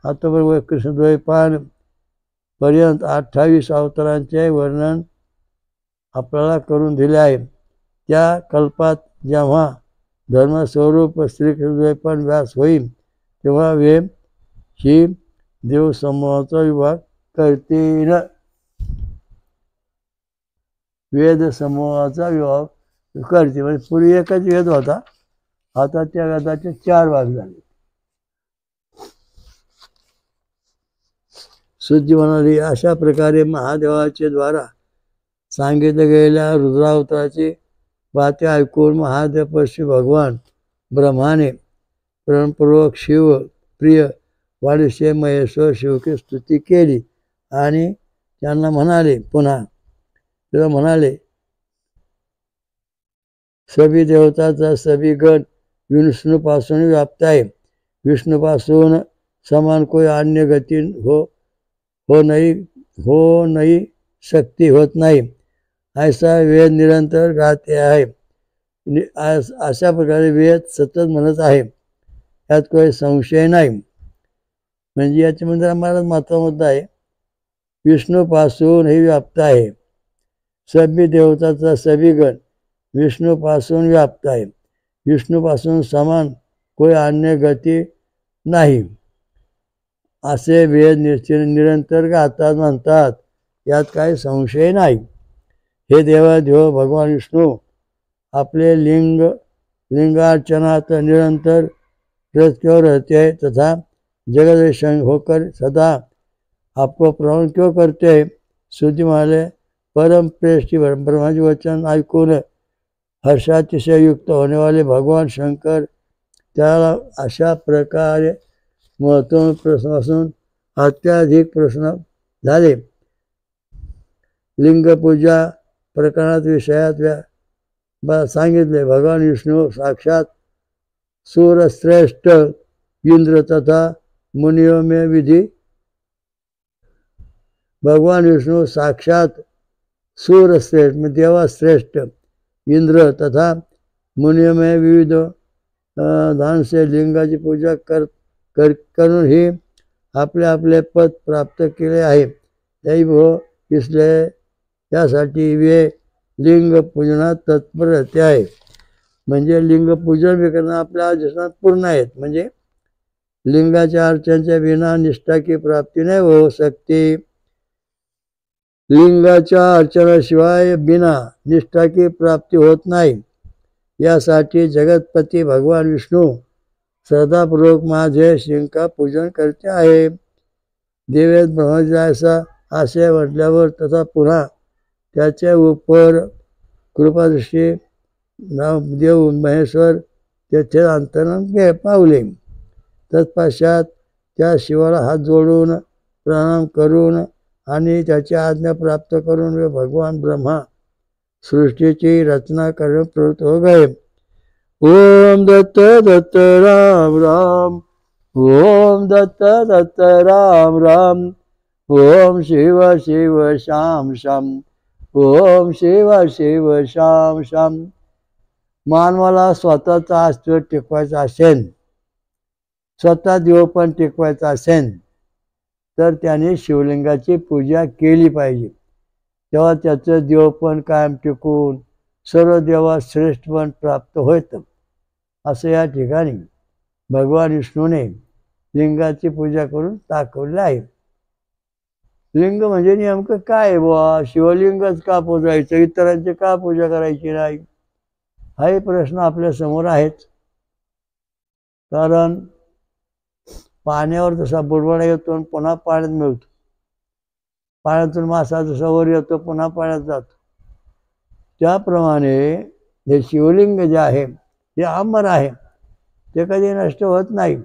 आतापर्यंत कृष्णद्वैपायन पर्यंत 28 अवतारांचे वर्णन आपल्याला करून दिले आहे. त्या कल्पात जेव्हा धर्मस्वरूप श्रीकृष्णद्वैपायन व्यास होईल तेव्हा ही देवसमूहाचा विभाग करतील. वेद समूहाचा विभाग करते. म्हणजे पूर्वी एकच वेद होता, आता त्या वेदाचे 4 भाग झाले. शुद्धी म्हणाली. अशा प्रकारे महादेवाचे द्वारा सांगितल्या गेलेल्या रुद्रावताराची बाते ऐकून महादेव पशु भगवान ब्रह्माने प्रेमपूर्वक शिव प्रिय वाणीचे महेश्वर शिवकी स्तुती केली आणि त्यांना म्हणाले, तेव्हा म्हणाले, सभी देवताचा सभी गण विष्णूपासून व्याप्त आहे. विष्णूपासून समान कोई अन्य गती हो नहीं शक्ती होत नाही. ऐसा वेद निरंतर गाते आहे. अशा प्रकारे वेद सतत म्हणत आहे, यात काही संशय नाही. म्हणजे याच्यामध्ये आम्हाला महत्त्वाचा मुद्दा आहे, विष्णूपासून हे व्याप्त आहे. सभी देवताचा सभी गण विष्णूपासून व्याप्त आहे. विष्णूपासून समान कोई अन्य गती नाही असे वेद निरंतर गातात म्हणतात, यात काही संशय नाही. हे देवादेव भगवान विष्णू आपले लिंगार्चनात निरंतर क्यों रहते हैं तथा जगत संग होकर सदा आपको प्रणाम क्यों करते हैं? श्रुती म्हणाले, परम प्रेष्ठी ब्रह्माचे वचन ऐकून हर्षातिशय युक्त होने वाले भगवान शंकर त्याला अशा प्रकारे महत्त्वपूर्ण प्रश्नापासून अत्याधिक प्रश्न झाले. लिंगपूजा प्रकरणात विषयात सांगितले. भगवान विष्णू साक्षात सूरश्रेष्ठ इंद्र तथा मुनियों में विधि. भगवान विष्णू साक्षात सूरश्रेष्ठ में देवाश्रेष्ठ इंद्र तथा मुनियों में विविध दान से लिंगाची पूजा करून ही आपले आपले पद प्राप्त केले आहे. दैव इसलिए यासाठी वे लिंग पूजनात तत्पर रहते आहे. म्हणजे लिंग पूजन करणं आपल्या आदेशात पूर्ण आहेत. म्हणजे लिंगाच्या अर्चनाच्या विना निष्ठा की प्राप्ती नाही होऊ शकते. लिंगाच्या अर्चनाशिवाय बिना निष्ठा की प्राप्ती होत नाही. यासाठी जगतपती भगवान विष्णू श्रद्धापूर्वक माझे शिंका पूजन करते आहे. देवेत ब्रह्मजायचा आशय म्हटल्यावर तथा पुन्हा त्याच्या उपर कृपादृष्टी देव महेश्वर तेथे अंतरण पावले. तत्पश्चात त्या शिवाला हात जोडून प्रणाम करून आणि त्याची आज्ञा प्राप्त करून वे भगवान ब्रह्मा सृष्टीची रचना करणे प्रवृत्त हो गए. ओम दत्त दत्त राम राम. ओम दत्त दत्त राम राम. ओम शिव शिव श्याम श्याम. ओम शिव शिव श्याम श्याम. मानवाला स्वतःचा अस्तित्व टिकवायचा असेल, स्वतः देव पण टिकवायचा असेल तर त्याने शिवलिंगाची पूजा केली पाहिजे. तेव्हा त्याचं देवपण कायम टिकून सर्व देवा श्रेष्ठपण प्राप्त होतं. असं या ठिकाणी भगवान विष्णूने लिंगाची पूजा करून दाखवले आहे. लिंग म्हणजे नेमकं काय आहे बुवा? शिवलिंगच का पूजायचं, इतरांची का पूजा करायची नाही, हाही प्रश्न आपल्या समोर आहेच. कारण पाण्यावर जसा बुडबुडा येतो आणि पुन्हा पाण्यात मिळतो, पाण्यातून मासा जसा वर येतो पुन्हा पाण्यात जातो, त्याप्रमाणे हे शिवलिंग जे आहे ते अमर आहे, ते कधी नष्ट होत नाही.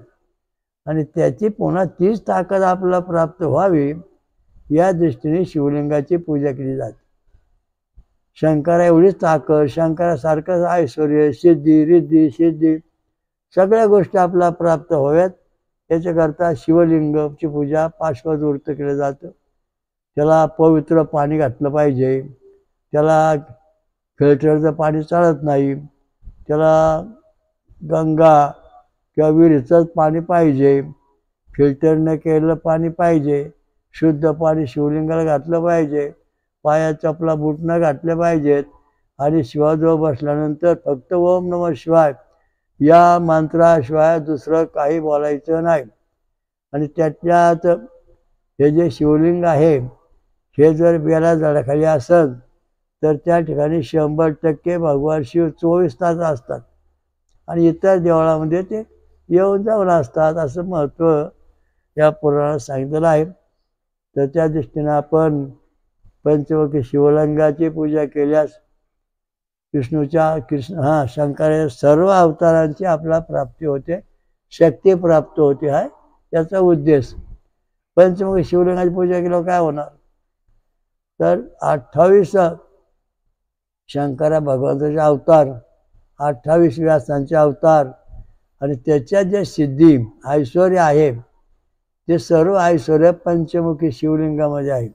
आणि त्याची पुन्हा तीच ताकद आपल्याला प्राप्त व्हावी या दृष्टीने शिवलिंगाची पूजा केली जाते. शंकरा एवढीच ताकद, शंकरासारखंच ऐश्वर्य, सिद्धी, रिद्धी, सिद्धी सगळ्या गोष्टी आपल्याला प्राप्त व्हाव्यात याच्याकरता शिवलिंगाची पूजा पार्श्ववृत्त केलं जातं. त्याला पवित्र पाणी घातलं पाहिजे, त्याला फिल्टरचं पाणी चालत नाही, त्याला गंगा किंवा विहिरीचंच पाणी पाहिजे, फिल्टर न केलेलं पाणी पाहिजे, शुद्ध पाणी शिवलिंगाला घातलं पाहिजे, पायात चपला बूट न घातले पाहिजेत आणि शिवाजवळ बसल्यानंतर फक्त ओम नमः शिवाय या मंत्राशिवाय दुसरं काही बोलायचं नाही. आणि त्याच्यात हे जे शिवलिंग आहे हे जर बेला झाडाखाली असेल तर त्या ठिकाणी 100% भगवान शिव 24 तास असतात आणि इतर देवळामध्ये ते येऊन जाऊन असतात, असं महत्त्व या पुराणात सांगितलेलं आहे. तर त्या दृष्टीनं आपण पंचमुखी शिवलिंगाची पूजा केल्यास विष्णूच्या शंकराच्या सर्व अवतारांची आपला प्राप्ती होते, शक्ती प्राप्त होते, हा याचा उद्देश. पंचमुखी शिवलिंगाची पूजा केल्यावर काय होणार तर 28 शंकरा भगवंताचे अवतार, 28 व्यासांचे अवतार आणि त्याच्या जे सिद्धी ऐश्वर्य आहे ते सर्व ऐश्वर्य पंचमुखी शिवलिंगामध्ये आहे.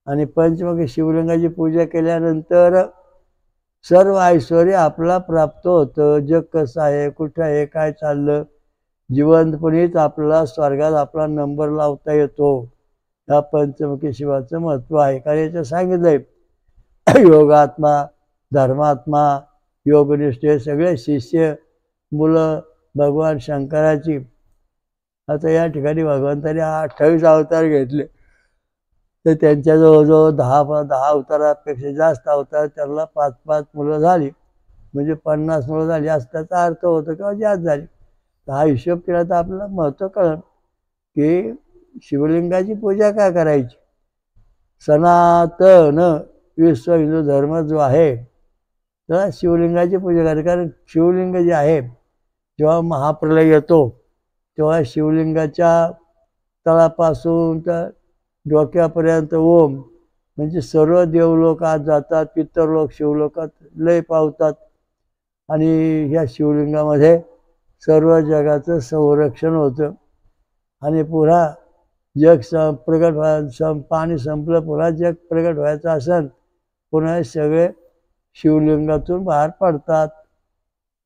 आणि पंचमुखी शिवलिंगाची पूजा केल्यानंतर सर्व ऐश्वर्य आपला प्राप्त होतं. जग कसं आहे, कुठं आहे, काय चाललं, जिवंतपणीच आपल्याला स्वर्गात आपला नंबर लावता येतो. ह्या पंचमुखी शिवाचं महत्त्व आहे. कारण याचं सांगितलंय योगात्मा, धर्मात्मा, योगनिष्ठ सगळे शिष्य मुलं भगवान शंकराची. आता या ठिकाणी भगवंताने 28 अवतार घेतले तर त्यांच्या जवळजवळ 10 अवतारापेक्षा जास्त अवतार त्यांना 5-5 मुलं झाली, म्हणजे 50 मुलं झाली असं त्याचा अर्थ होतो किंवा जास्त झाली. हा हिशोब केला तर आपल्याला महत्त्व कळेल की शिवलिंगाची पूजा का करायची. सनातन विश्व हिंदू धर्म जो आहे तर शिवलिंगाची पूजा करायची. कारण शिवलिंग जे आहे जेव्हा महाप्रलय येतो तेव्हा शिवलिंगाच्या तळापासून तर डोक्यापर्यंत ओम म्हणजे सर्व देवलोक आत जातात, पितरलोक शिवलोकात लय पावतात आणि ह्या शिवलिंगामध्ये सर्व जगाचं संरक्षण होतं. आणि पुन्हा जग प्रगट पाणी संपलं, पुन्हा जग प्रगट व्हायचं असेल पुन्हा हे सगळे शिवलिंगातून बाहेर पडतात.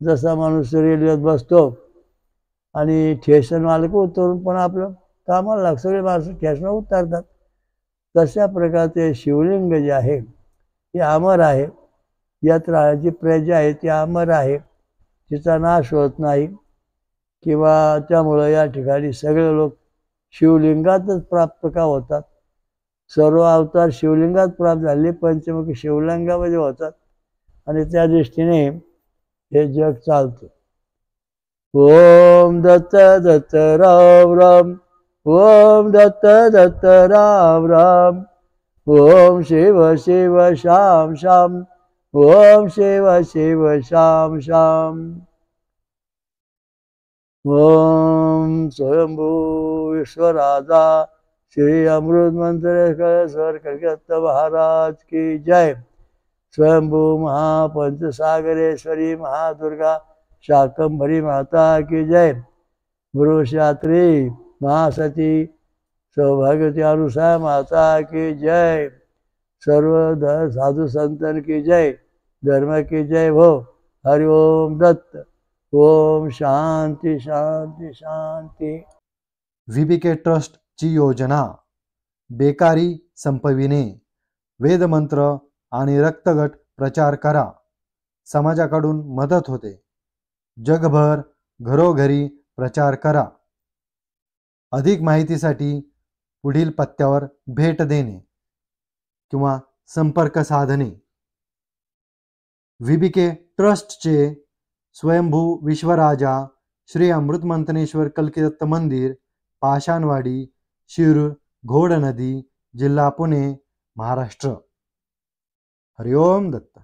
जसा माणूस रेल्वेत बसतो आणि ठेशन मालक उतरून पण आपलं कामाला लागतं, सगळे माणसं ठेसणं उतरतात. तशा प्रकारचे शिवलिंग जे आहे ते अमर आहे. यात राहण्याची प्रजा आहे ती अमर आहे, तिचा नाश होत नाही. किंवा त्यामुळं या ठिकाणी सगळे लोक शिवलिंगातच प्राप्त का होतात. सर्व अवतार शिवलिंगात प्राप्त झाले, पंचमुखी शिवलिंगामध्ये होतात आणि त्या दृष्टीने हे जग चालतं. ओम दत्त दत्त राम राम, ओम दत्त दत्त राम राम, ओम शिव शिव श्याम श्याम, ओम शिव शिव श्याम श्याम. ओम स्वयंभू विश्वराजा श्री अमृत मंत्रेश्वर कलकत्ता महाराज की जय. स्वयंभू महापंचसागरेश्वरी महादुर्गा शाकंभरी माता की जय. गुरुशात्री महासती सौभाग्यवती अनुसा माता की जय. सर्व साधु संतन की जय, धर्म की जय हो. हरि ओम दत्त. ओम शांती शांती शांती. VBK ट्रस्टची योजना बेकारी संपविणे, वेदमंत्र आणि रक्तगट प्रचार करा. समाजाकडून मदत होते. जगभर घरोघरी प्रचार करा. अधिक माहितीसाठी पुढील पत्त्यावर भेट देणे किंवा संपर्क साधणे. VBK ट्रस्टचे स्वयंभू विश्वराजा श्री अमृत मंथनेश्वर कल्किदत्त मंदिर, पाषाणवाडी, शिरूर, घोड नदी, जिल्हा पुणे, महाराष्ट्र. हरि ओम दत्त.